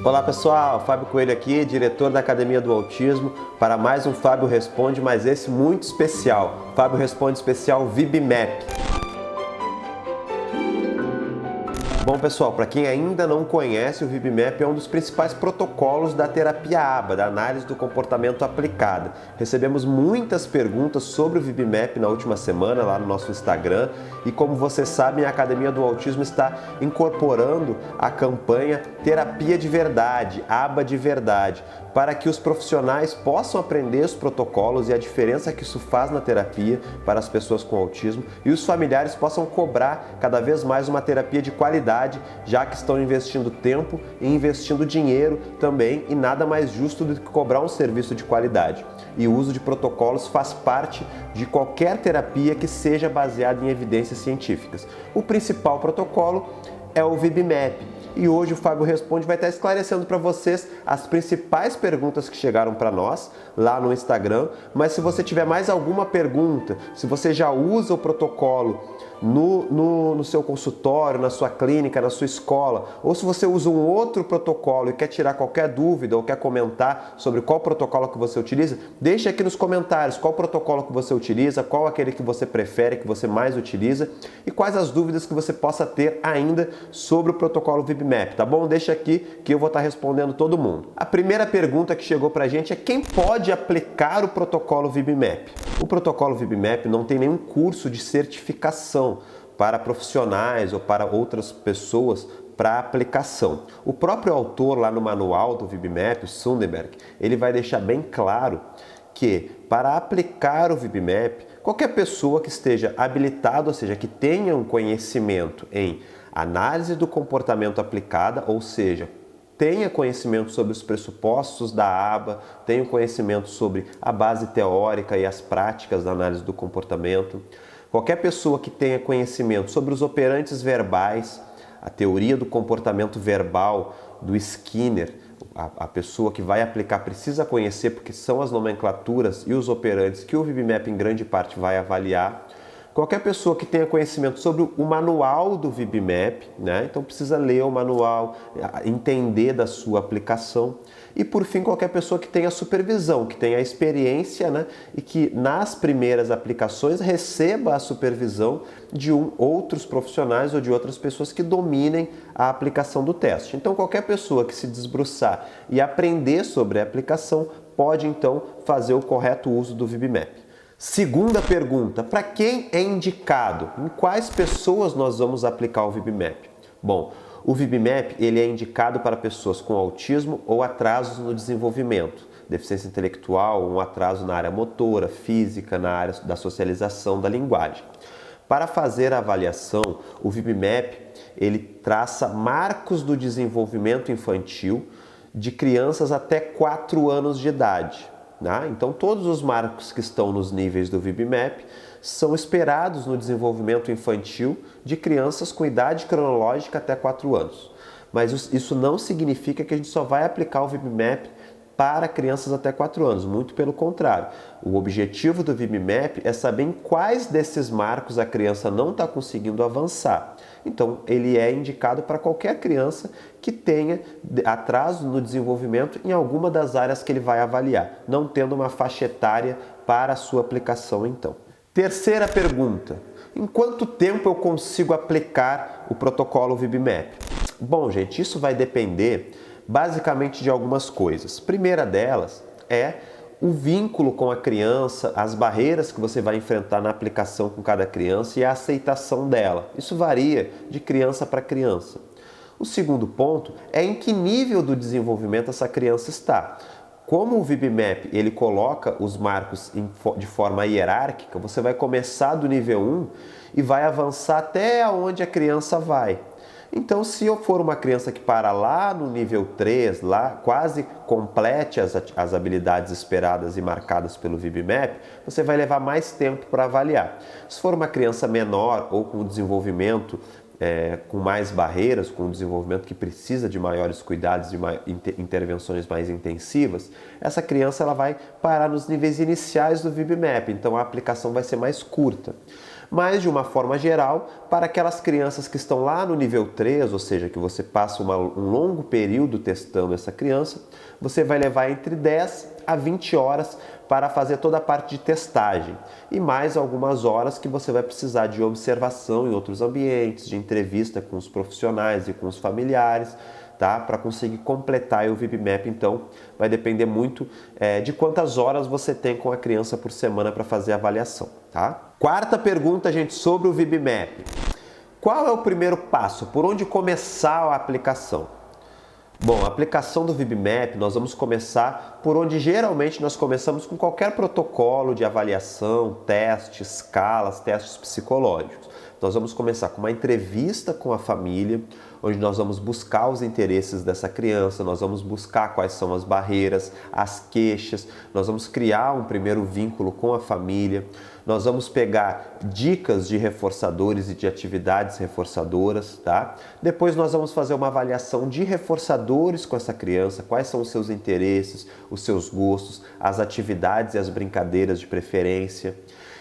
Olá pessoal, Fábio Coelho aqui, diretor da Academia do Autismo, para mais um Fábio Responde, mas esse muito especial, Fábio Responde especial VibMap. Bom pessoal, para quem ainda não conhece, o VibMap é um dos principais protocolos da terapia ABA, da análise do comportamento aplicada. Recebemos muitas perguntas sobre o VibMap na última semana lá no nosso Instagram e como vocês sabem, a Academia do Autismo está incorporando a campanha Terapia de Verdade, ABA de Verdade, para que os profissionais possam aprender os protocolos e a diferença que isso faz na terapia para as pessoas com autismo e os familiares possam cobrar cada vez mais uma terapia de qualidade, já que estão investindo tempo e investindo dinheiro também, e nada mais justo do que cobrar um serviço de qualidade. E o uso de protocolos faz parte de qualquer terapia que seja baseada em evidências científicas. O principal protocolo é o VibMap. E hoje o Fábio Responde vai estar esclarecendo para vocês as principais perguntas que chegaram para nós lá no Instagram. Mas se você tiver mais alguma pergunta, se você já usa o protocolo no seu consultório, na sua clínica, na sua escola, ou se você usa um outro protocolo e quer tirar qualquer dúvida ou quer comentar sobre qual protocolo que você utiliza, deixe aqui nos comentários qual protocolo que você utiliza, qual aquele que você prefere, que você mais utiliza e quais as dúvidas que você possa ter ainda sobre o protocolo VibMap, tá bom? Deixa aqui que eu vou estar respondendo todo mundo. A primeira pergunta que chegou pra gente é quem pode aplicar o protocolo VibMap? O protocolo VibMap não tem nenhum curso de certificação para profissionais ou para outras pessoas para aplicação. O próprio autor lá no manual do VibMap, o Sunderberg, ele vai deixar bem claro que para aplicar o VibMap, qualquer pessoa que esteja habilitada, ou seja, que tenha um conhecimento em análise do comportamento aplicada, ou seja, tenha conhecimento sobre os pressupostos da ABA, tenha conhecimento sobre a base teórica e as práticas da análise do comportamento. Qualquer pessoa que tenha conhecimento sobre os operantes verbais, a teoria do comportamento verbal do Skinner, a pessoa que vai aplicar precisa conhecer porque são as nomenclaturas e os operantes que o VibMap em grande parte vai avaliar. Qualquer pessoa que tenha conhecimento sobre o manual do VibMap, né? Então precisa ler o manual, entender da sua aplicação. E por fim, qualquer pessoa que tenha supervisão, que tenha experiência, né? E que nas primeiras aplicações receba a supervisão de outros profissionais ou de outras pessoas que dominem a aplicação do teste. Então qualquer pessoa que se debruçar e aprender sobre a aplicação pode então fazer o correto uso do VibMap. Segunda pergunta, para quem é indicado? Em quais pessoas nós vamos aplicar o VibMap? Bom, o VibMap ele é indicado para pessoas com autismo ou atrasos no desenvolvimento, deficiência intelectual, um atraso na área motora, física, na área da socialização, da linguagem. Para fazer a avaliação, o VibMap ele traça marcos do desenvolvimento infantil de crianças até 4 anos de idade. Então, todos os marcos que estão nos níveis do VibMap são esperados no desenvolvimento infantil de crianças com idade cronológica até 4 anos. Mas isso não significa que a gente só vai aplicar o VibMap para crianças até 4 anos, muito pelo contrário. O objetivo do VibMap é saber em quais desses marcos a criança não está conseguindo avançar. Então, ele é indicado para qualquer criança que tenha atraso no desenvolvimento em alguma das áreas que ele vai avaliar, não tendo uma faixa etária para a sua aplicação, então. Terceira pergunta, em quanto tempo eu consigo aplicar o protocolo VibMap? Bom, gente, isso vai depender basicamente de algumas coisas. Primeira delas é o vínculo com a criança, as barreiras que você vai enfrentar na aplicação com cada criança e a aceitação dela. Isso varia de criança para criança. O segundo ponto é em que nível do desenvolvimento essa criança está. Como o VibMap ele coloca os marcos de forma hierárquica, você vai começar do nível 1 e vai avançar até onde a criança vai. Então, se eu for uma criança que para lá no nível 3, lá quase complete as habilidades esperadas e marcadas pelo VibMap, você vai levar mais tempo para avaliar. Se for uma criança menor ou com desenvolvimento com mais barreiras, com um desenvolvimento que precisa de maiores cuidados, de intervenções mais intensivas, essa criança ela vai parar nos níveis iniciais do VibMap, então a aplicação vai ser mais curta. Mas, de uma forma geral, para aquelas crianças que estão lá no nível 3, ou seja, que você passa um longo período testando essa criança, você vai levar entre 10 a 20 horas para fazer toda a parte de testagem e mais algumas horas que você vai precisar de observação em outros ambientes, de entrevista com os profissionais e com os familiares, tá? Para conseguir completar o VIB-MAP, então, vai depender muito de quantas horas você tem com a criança por semana para fazer a avaliação, tá? Quarta pergunta, gente, sobre o VIB-MAP. Qual é o primeiro passo? Por onde começar a aplicação? Bom, a aplicação do VIB-MAP, nós vamos começar por onde geralmente nós começamos com qualquer protocolo de avaliação, testes, escalas, testes psicológicos. Nós vamos começar com uma entrevista com a família, onde nós vamos buscar os interesses dessa criança, nós vamos buscar quais são as barreiras, as queixas, nós vamos criar um primeiro vínculo com a família, nós vamos pegar dicas de reforçadores e de atividades reforçadoras, tá? Depois nós vamos fazer uma avaliação de reforçadores com essa criança, quais são os seus interesses, os seus gostos, as atividades e as brincadeiras de preferência.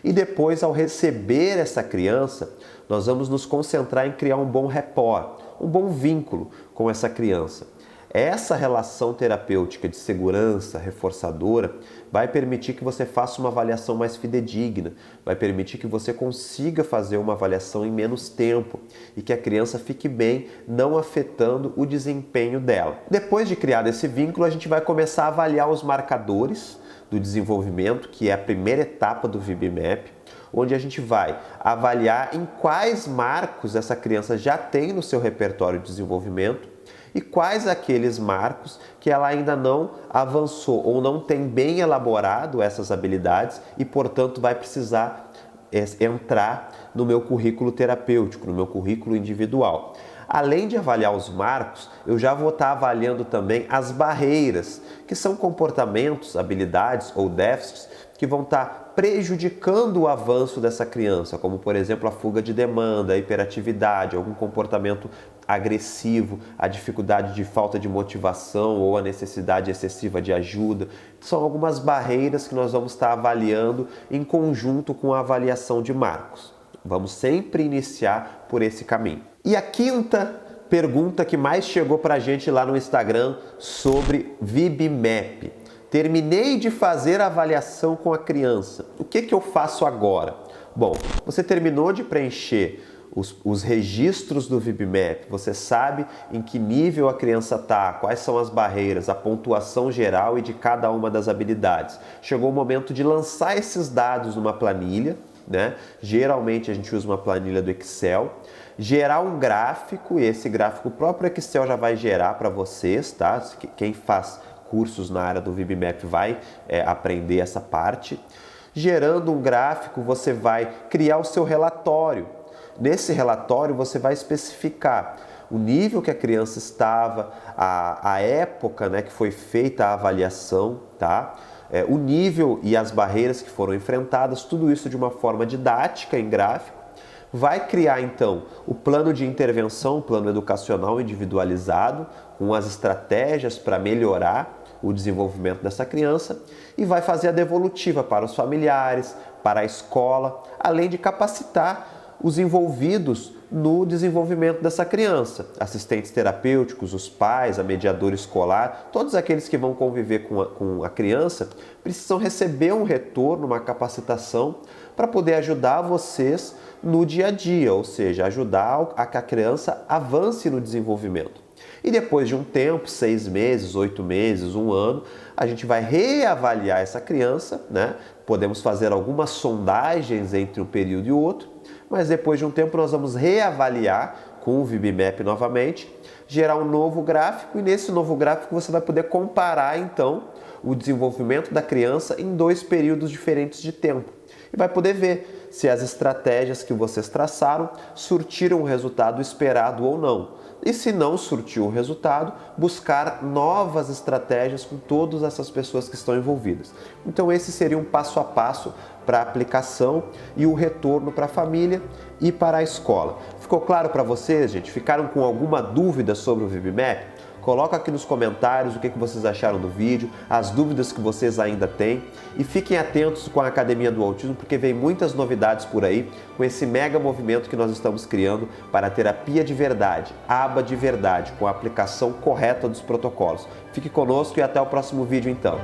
E depois, ao receber essa criança, nós vamos nos concentrar em criar um bom rapport, um bom vínculo com essa criança. Essa relação terapêutica de segurança reforçadora vai permitir que você faça uma avaliação mais fidedigna, vai permitir que você consiga fazer uma avaliação em menos tempo e que a criança fique bem, não afetando o desempenho dela. Depois de criar esse vínculo, a gente vai começar a avaliar os marcadores do desenvolvimento, que é a primeira etapa do VIB-MAP, onde a gente vai avaliar em quais marcos essa criança já tem no seu repertório de desenvolvimento e quais aqueles marcos que ela ainda não avançou ou não tem bem elaborado essas habilidades e, portanto, vai precisar entrar no meu currículo terapêutico, no meu currículo individual. Além de avaliar os marcos, eu já vou estar avaliando também as barreiras, que são comportamentos, habilidades ou déficits que vão estar prejudicando o avanço dessa criança, como por exemplo a fuga de demanda, a hiperatividade, algum comportamento agressivo, a dificuldade de falta de motivação ou a necessidade excessiva de ajuda. São algumas barreiras que nós vamos estar avaliando em conjunto com a avaliação de marcos. Vamos sempre iniciar por esse caminho. E a quinta pergunta que mais chegou para a gente lá no Instagram sobre VIB-MAP. Terminei de fazer a avaliação com a criança. O que eu faço agora? Bom, você terminou de preencher os registros do VIB-MAP, você sabe em que nível a criança está, quais são as barreiras, a pontuação geral e de cada uma das habilidades. Chegou o momento de lançar esses dados numa planilha, né? Geralmente a gente usa uma planilha do Excel, gerar um gráfico, e esse gráfico o próprio Excel já vai gerar para vocês, tá? Quem faz cursos na área do VIB-MAP vai aprender essa parte. Gerando um gráfico, você vai criar o seu relatório. Nesse relatório você vai especificar o nível que a criança estava, a época, né, que foi feita a avaliação, tá? O nível e as barreiras que foram enfrentadas, tudo isso de uma forma didática em gráfico. Vai criar então o plano de intervenção, o plano educacional individualizado, com as estratégias para melhorar o desenvolvimento dessa criança e vai fazer a devolutiva para os familiares, para a escola, além de capacitar os envolvidos no desenvolvimento dessa criança, assistentes terapêuticos, os pais, a mediadora escolar, todos aqueles que vão conviver com a criança precisam receber um retorno, uma capacitação para poder ajudar vocês no dia a dia, ou seja, ajudar a que a criança avance no desenvolvimento. E depois de um tempo, 6 meses, 8 meses, 1 ano, a gente vai reavaliar essa criança, né? Podemos fazer algumas sondagens entre um período e outro, mas depois de um tempo nós vamos reavaliar com o VIB-MAP novamente, gerar um novo gráfico e nesse novo gráfico você vai poder comparar então o desenvolvimento da criança em 2 períodos diferentes de tempo. E vai poder ver se as estratégias que vocês traçaram surtiram o resultado esperado ou não. E se não surtiu o resultado, buscar novas estratégias com todas essas pessoas que estão envolvidas. Então esse seria um passo a passo para a aplicação e o retorno para a família e para a escola. Ficou claro para vocês, gente? Ficaram com alguma dúvida sobre o VIB-MAP? Coloca aqui nos comentários o que vocês acharam do vídeo, as dúvidas que vocês ainda têm e fiquem atentos com a Academia do Autismo porque vem muitas novidades por aí com esse mega movimento que nós estamos criando para a terapia de verdade, aba de verdade, com a aplicação correta dos protocolos. Fique conosco e até o próximo vídeo então.